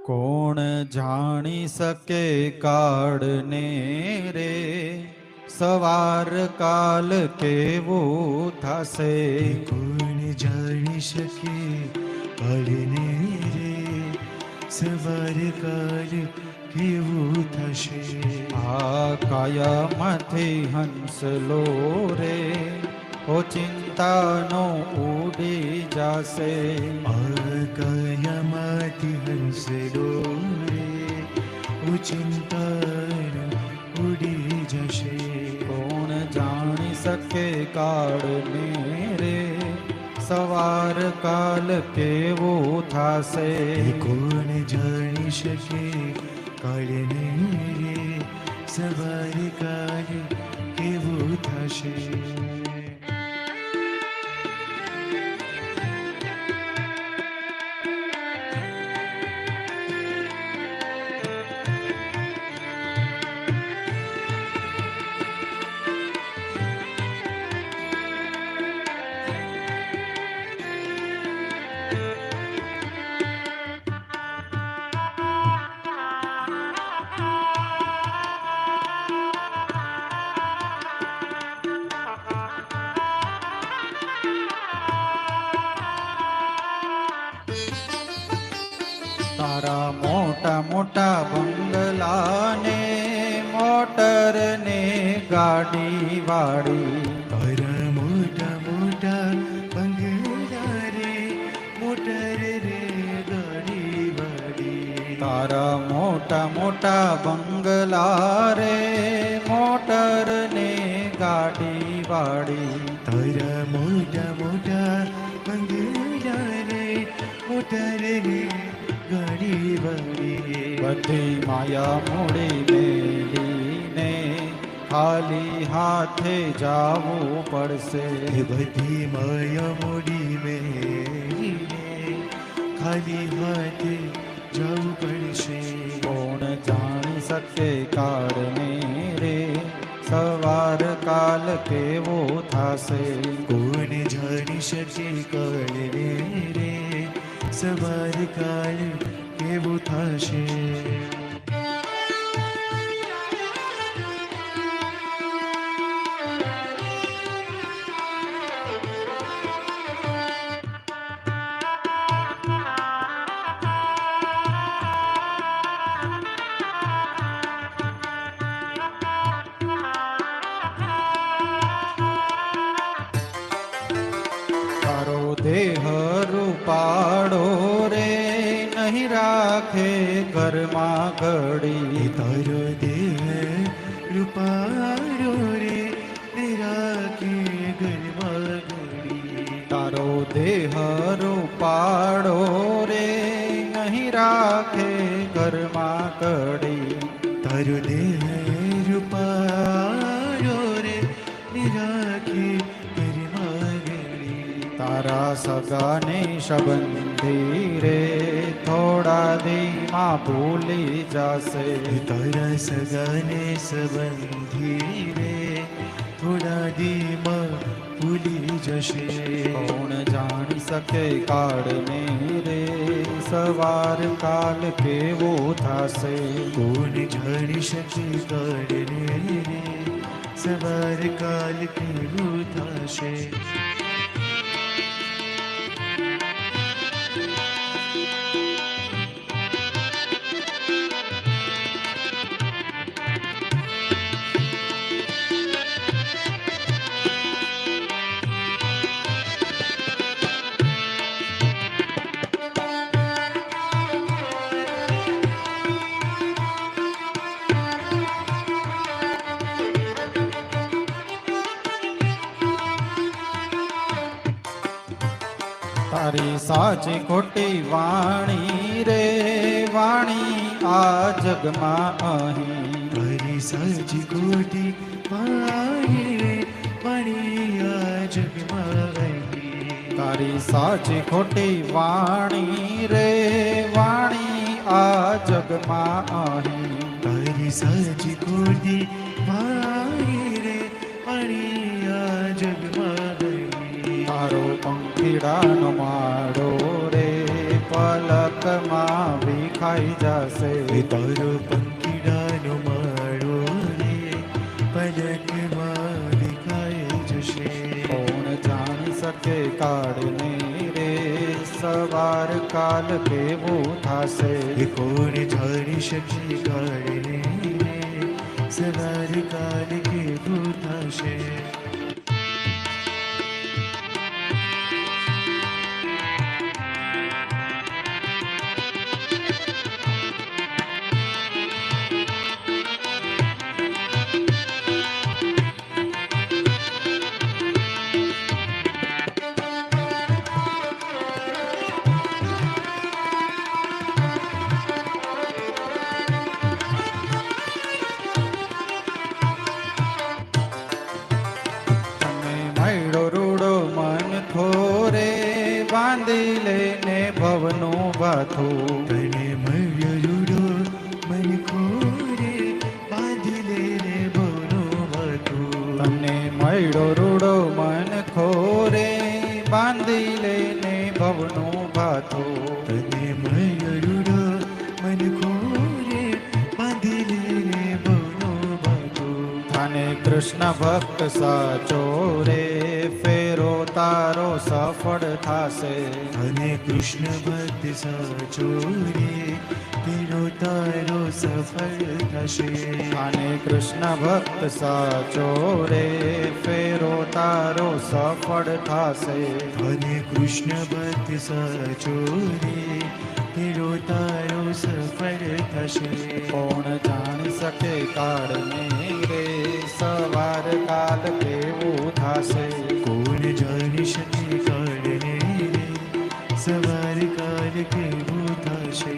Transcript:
કોણ જાણી શકે કાળને રે, સવાર કાલ કેવું થશે. કોણ જાણી શકે કાળને રે, સવાર કાલ કેવું થશે. આ કાયામાંથી હંસલો રે, ઓ ચિંતાનો ઉડી જશે. આ કાયામાંથી હંસલો રે, ઓ ચિંતાનો ઉડી જશે. કોણ જાણી શકે કાળને રે, સવાર કાલ કેવું થશે. કોણ જાણી શકે કાળને રે, સવાર કાલ કેવું થશે. તારા મોટા મોટા બંગલાને, મોટર ને ગાડી વાળી. તારા મોટા મોટા બંગલા રે, મોટર રે ગાડી વાળી. તારા મોટા મોટા બંગલા રે, મોટર ને ગાડી વાળી. તારા મોટા મોટા બંગલા રે, મોટર રે ગાડી વાળી. બધી માયા મૂડી મેલીને, ખાલી હાથે જાવું પડશે. બધી માયા મૂડી મેલીને, ખાલી હાથે જવું પડશે. કોણ જાણી શકે કાળને રે, સવાર કાલ કેવો થશે. કોણ જાણી શકે કાળને રે, સવાર કાલ કેવું થશે. તારો દેહ રૂપાળો રે, નહીં રાખે ઘરમાં ઘડી. તારો દેહ રૂપાળો રે, રાખે ઘરમાં ઘડી. તારો દેહ રૂપાળો રે, નહીં રાખે ઘરમાં ઘડી. તારો દેહ રૂપાળો રે, રાખે ઘરમાં ઘડી. તારા સગાને સંબંધી રે, થોડા દીમાં ભૂલી જશે. તારા સગાને સંબંધી રે, થોડા દીમાં ભૂલી જશે. કોણ જાણી શકે કાળને રે, સવાર કાલ કેવો થશે. કોણ જાણી શકે કાળને રે, સવાર કાલ કેવું થશે. તારી સાચી ખોટી વાણી રે, વાણી આ જગમાં અહીં. તારી સાચી ખોટી વાણી રે, વાણી આ જગમાં અહીં. તારી સાચી ખોટી વાણી રે, વાણી આ જગમાં અહીં. તારી સાચી ખોટી વાણી રે, વાણી આ જગમાં અહીં. તારો પંખીડાનો માળો રે, પલકમાં ખાઈ જશે. તારો પંખીડાનો માળો રે પલકમાં દેખાઈ જશે. કોણ જાણી શકે કાળને રે સવાર કાલ કેવું થશે. એ કોણ જાણી શકે કાળને રે સવાર કાલ કેવું થશે. તમે મળ્યો રૂડો મન થોરે બાંધી લેને ભવનું ભાથું. તને મળ્યો રૂડો મન ખોરે બાંધી લે રે બોનો વાતું. તમને મળ્યો રૂડો મન ખોરે બાંધી લેને ભવનું ભાથું. તને મળ્યો રૂડો મન ખોરે બાંધી લે રે બોનો વાતું. અને કૃષ્ણ ભક્ત સાચો રે ફેરો તારો સફળ થાશે. અને કૃષ્ણ ભક્ત સાચો રે તેરો તારો સફળ થશે. અને કૃષ્ણ ભક્ત સાચો રે ફેરો તારો સફળ થાશે. અને કૃષ્ણ ભક્ત સાચો રે તેરો તારો સફળ થશે. કોણ જાણી શકે કાળને રે સવાર કાલ કેવું થાશે. કોણ જાણી શકે કાળને રે સવાર કાલ કેવું થશે.